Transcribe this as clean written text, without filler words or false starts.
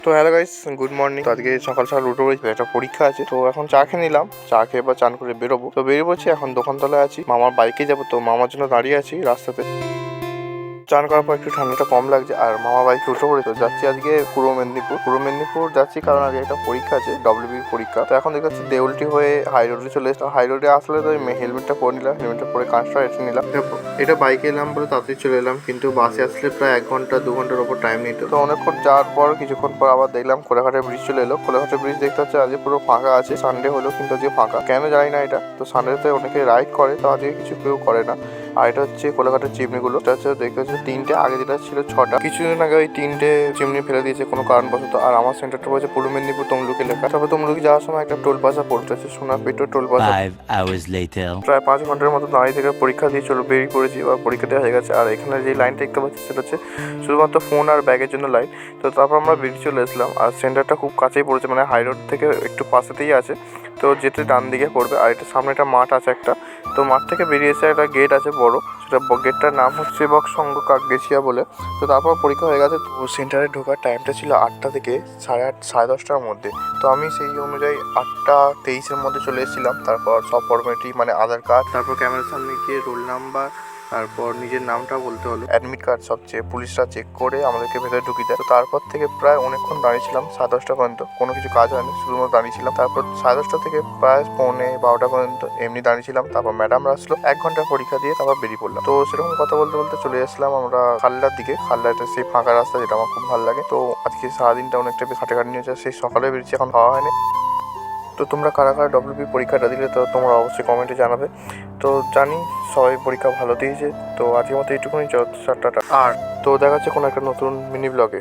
তো hello guys, good morning. তো আজকে সকাল সকাল উঠে পড়েছি, একটা পরীক্ষা আছে। তো এখন চা খেয়ে নিলাম, চা খেয়ে বা চান করে বেরোবো। তো বেরিয়ে পড়ছি, এখন দোকানতলায় আছি, মামার বাইকে যাবো। তো মামার জন্য দাঁড়িয়ে আছি রাস্তাতে। চান করার পর একটু ঠান্ডাটা কম লাগছে, আর মামা বাইকে উঠে পড়ে। তো যাচ্ছি আজকে পূর্ব মেদিনীপুর যাচ্ছি, কারণ আগে একটা পরীক্ষা আছে, ডব্লিউবির পরীক্ষা। তো এখন দেখতে পাচ্ছি দেউলটি হয়ে হাই রোডে চলে এসেছিলাম। হাই রোডে আসলে তো হেলমেটটা পরে নিলাম, হেলমেটটা পরে কাঁচটা এসে নিলাম। এটা বাইকে এলাম বলে তাড়াতাড়ি চলে এলাম, কিন্তু বাসে আসলে প্রায় 1-2 ঘন্টার ওপর টাইম নিত। তো অনেকক্ষণ যাওয়ার পর কিছুক্ষণ পর আবার দেখলাম কোলাঘাটের ব্রিজ চলে এলো। কোলাঘাটের ব্রিজ দেখতে হচ্ছে আজকে পুরো ফাঁকা আছে, সানডে হলো কিন্তু আজকে ফাঁকা, কেন জানি না এটা। তো সানডেতে অনেকে রাইড করে, তো আজকে কিছু কেউ করে না। আর এটা হচ্ছে কোলাঘাটের চিমনিগুলো, এটা হচ্ছে দেখতে হচ্ছে 3টে, আগে যেটা ছিল 6টা। কিছুদিন আগে ওই 3টে চিমনি ফেলে দিয়েছে কোনো কারণবশত। আর আমার সেন্টারটা বলছে পূর্ব মেদিনীপুর তমলুকে লেখা। তবে তমলুকে যাওয়ার সময় একটা টোল প্লাজা পড়তে হচ্ছে, সোনারপেটো টোল প্লাজা। 5 hours later. প্রায় 5 ঘন্টার মতো দাঁড়িয়ে থেকে পরীক্ষা দিয়ে বেরিয়ে পড়েছি, বা পরীক্ষাটা হয়ে গেছে। আর এখানে যে লাইনটা দেখতে পাচ্ছি সেটা হচ্ছে শুধুমাত্র ফোন আর ব্যাগের জন্য লাইন। তো তারপর আমরা বেরিয়ে চলে এসলাম, আর সেন্টারটা খুব কাছেই পড়েছে, মানে হাই রোড থেকে একটু পাশেতেই আছে। তো যেতে ডান দিকে পড়বে, আর এটা সামনে একটা মাঠ আছে একটা। তো মাঠ থেকে বেরিয়ে এসে একটা গেট আছে বড়, সেটা গেটটার নাম হচ্ছে সেবক সংঘ কাকগেছিয়া বলে। তো তারপর পরীক্ষা হয়ে গেছে। তো সেন্টারে ঢোকার টাইমটা ছিল 8টা থেকে 8:30-10টার মধ্যে। তো আমি সেই অনুযায়ী 8:23-এর মধ্যে চলে এসেছিলাম। তারপর সব ফর্মালিটি, মানে আধার কার্ড, তারপর ক্যামেরার সামনে গিয়ে রোল নাম্বার, তারপর নিজের নামটা বলতে হলো, অ্যাডমিট কার্ড সবচেয়ে পুলিশরা চেক করে আমাদেরকে ভেতরে ঢুকিয়ে দেয়। তো তারপর থেকে প্রায় অনেকক্ষণ দাঁড়িয়েছিলাম, 10:30 পর্যন্ত। কোনো কিছু কাজ হয়নি, শুধুমাত্র দাঁড়িয়েছিলাম। তারপর 10:30 থেকে প্রায় 11:45 পর্যন্ত এমনি দাঁড়িয়েছিলাম। তারপর ম্যাডামরা আসলো, 1 ঘন্টার পরীক্ষা দিয়ে তারপর বেরিয়ে পড়লাম। তো সেরকম কথা বলতে বলতে চলে আসলাম আমরা খাল্লার দিকে। খাল্লাটা সেই ফাঁকা রাস্তা, যেটা আমার খুব ভালো লাগে। তো আজকে সারাদিনটা অনেকটা বেশ হাঁটাঘাটি নিয়েছে, সেই সকালে বেরিয়েছি, এখন খাওয়া হয়নি। তো তোমরা কারা কারা ডব্লিউবি পরীক্ষাটা দিলে, তো তোমরা অবশ্যই কমেন্টে জানাবে। তো জানি সবাই পরীক্ষা ভালো দিয়েছে। তো আজকের মতো এইটুকুনি, টাটা। আর তো দেখা যাচ্ছে কোনো একটা নতুন মিনি ব্লগে।